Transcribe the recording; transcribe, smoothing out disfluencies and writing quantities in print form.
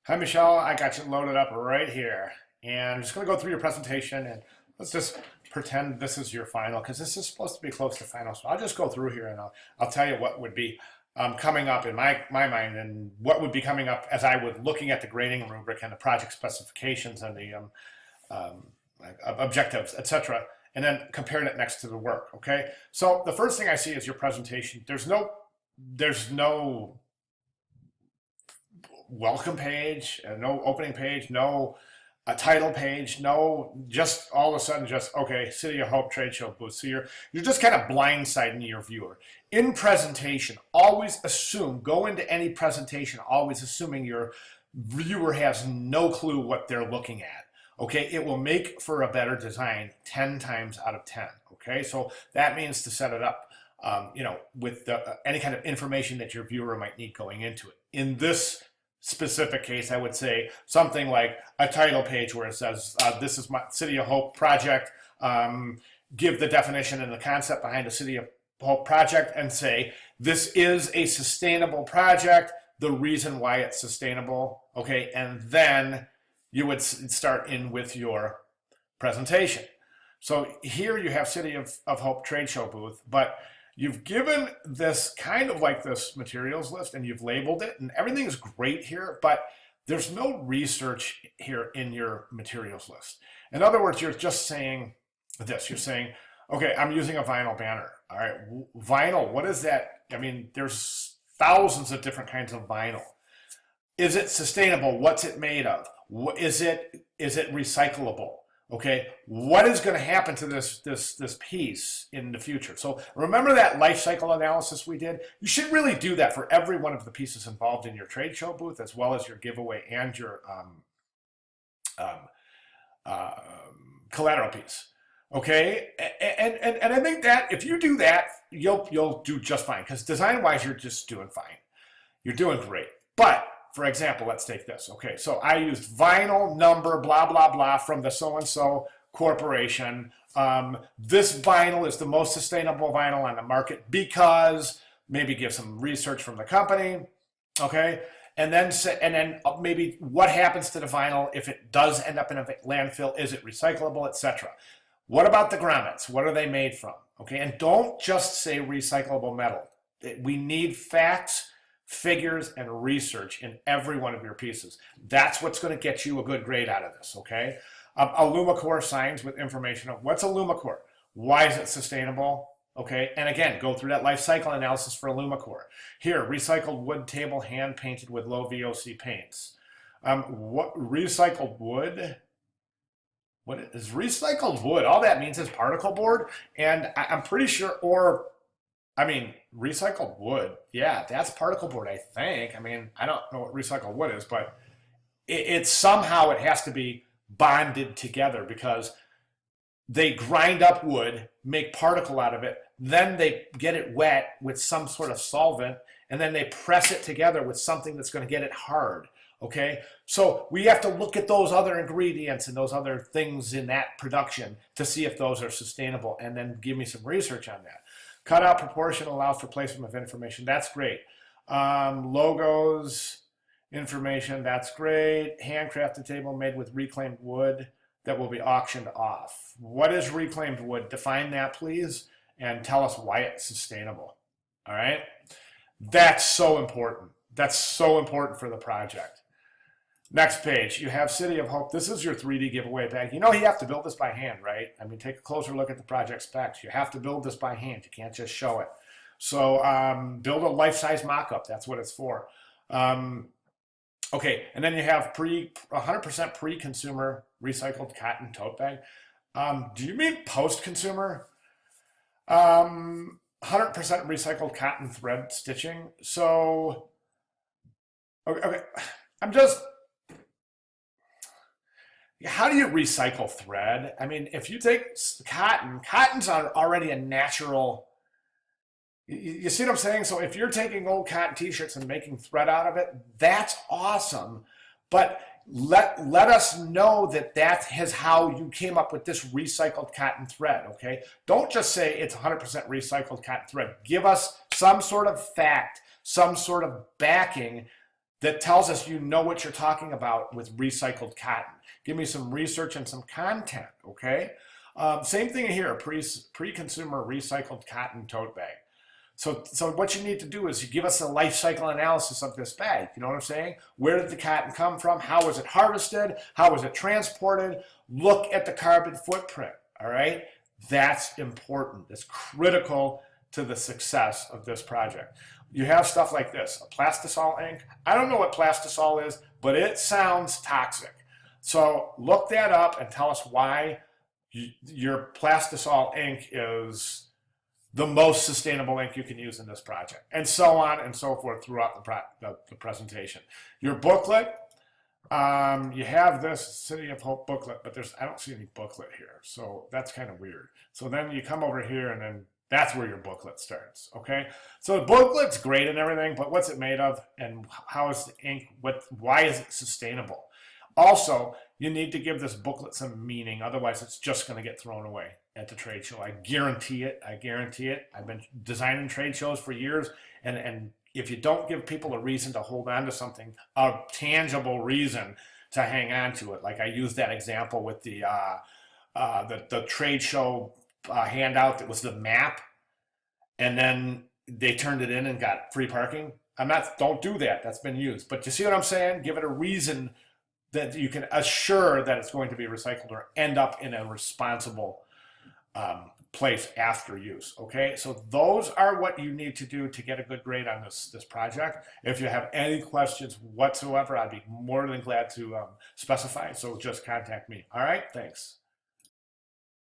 Hi, Michelle. I got you loaded up right here. And I'm just going to go through your presentation and let's just pretend this is your final because this is supposed to be close to final. So I'll just go through here and I'll tell you what would be coming up in my mind and what would be coming up as I was looking at the grading rubric and the project specifications and the um, objectives, etc. And then comparing it next to the work. Okay. So the first thing I see is your presentation. There's no welcome page, no opening page, no a title page, no, just all of a sudden, just okay, City of Hope trade show booth. So you're just kind of blindsiding your viewer. In presentation, always assume, go into any presentation, always assuming your viewer has no clue what they're looking at. Okay, it will make for a better design 10 times out of 10. Okay, so that means to set it up, with any kind of information that your viewer might need going into it. In this specific case, I would say something like a title page where it says, this is my City of Hope project, give the definition and the concept behind the City of Hope project and say, this is a sustainable project, the reason why it's sustainable, okay? And then you would start in with your presentation. So here you have City of Hope trade show booth, but you've given this kind of like this materials list and you've labeled it and everything's great here, but there's no research here in your materials list. In other words, you're just saying this, you're saying, okay, I'm using a vinyl banner. All right, vinyl, what is that? I mean, there's thousands of different kinds of vinyl. Is it sustainable? What's it made of? Is it recyclable? Okay, what is going to happen to this piece in the future? So remember that life cycle analysis we did? You should really do that for every one of the pieces involved in your trade show booth, as well as your giveaway and your collateral piece. Okay, and I think that if you do that, you'll do just fine because design-wise, you're just doing fine. You're doing great, but for example, let's take this. Okay, so I used vinyl number, blah, blah, blah, from the so-and-so corporation. This vinyl is the most sustainable vinyl on the market because maybe give some research from the company, okay? And then maybe what happens to the vinyl if it does end up in a landfill? Is it recyclable, etc.? What about the grommets? What are they made from? Okay, and don't just say recyclable metal. We need facts, figures, and research in every one of your pieces. That's what's going to get you a good grade out of this, okay? Alumicore signs with information of what's Alumicore? Why is it sustainable? Okay, and again, go through that life cycle analysis for Alumicore. Here, recycled wood table hand painted with low VOC paints. What recycled wood? What is recycled wood? All that means is particle board, and I'm pretty sure, recycled wood, yeah, that's particle board, I think. I mean, I don't know what recycled wood is, but it's somehow it has to be bonded together because they grind up wood, make particle out of it, then they get it wet with some sort of solvent, and then they press it together with something that's going to get it hard. Okay, so we have to look at those other ingredients and those other things in that production to see if those are sustainable, and then give me some research on that. Cutout proportion allows for placement of information. That's great. Logos, information, that's great. Handcrafted table made with reclaimed wood that will be auctioned off. What is reclaimed wood? Define that, please, and tell us why it's sustainable. All right? That's so important. That's so important for the project. Next page, you have City of Hope. This is your 3D giveaway bag. You know you have to build this by hand, right? I mean, take a closer look at the project specs. You have to build this by hand. You can't just show it. So build a life-size mock-up. That's what it's for. Okay, and then you have 100% pre-consumer recycled cotton tote bag. Do you mean post-consumer? 100% recycled cotton thread stitching. So, okay, how do you recycle thread? I mean, if you take cotton's already a natural, you see what I'm saying? So if you're taking old cotton t-shirts and making thread out of it, that's awesome. But let us know that is how you came up with this recycled cotton thread, okay? Don't just say it's 100% recycled cotton thread. Give us some sort of fact, some sort of backing that tells us you know what you're talking about with recycled cotton. Give me some research and some content, okay? Same thing here, pre-consumer recycled cotton tote bag. So what you need to do is you give us a life cycle analysis of this bag. You know what I'm saying? Where did the cotton come from? How was it harvested? How was it transported? Look at the carbon footprint, all right? That's important. It's critical to the success of this project. You have stuff like this, a plastisol ink. I don't know what plastisol is, but it sounds toxic. So look that up and tell us why your plastisol ink is the most sustainable ink you can use in this project, and so on and so forth throughout the presentation. Your booklet, you have this City of Hope booklet, but I don't see any booklet here, so that's kind of weird. So then you come over here, and then that's where your booklet starts, okay? So the booklet's great and everything, but what's it made of, and how is the ink, why is it sustainable? Also, you need to give this booklet some meaning, otherwise it's just going to get thrown away at the trade show. I guarantee it. I guarantee it. I've been designing trade shows for years, and if you don't give people a reason to hold on to something, a tangible reason to hang on to it, like I used that example with the trade show handout that was the map, and then they turned it in and got free parking. Don't do that. That's been used. But you see what I'm saying? Give it a reason that you can assure that it's going to be recycled or end up in a responsible place after use. Okay, so those are what you need to do to get a good grade on this project. If you have any questions whatsoever, I'd be more than glad to specify. So just contact me. All right, thanks.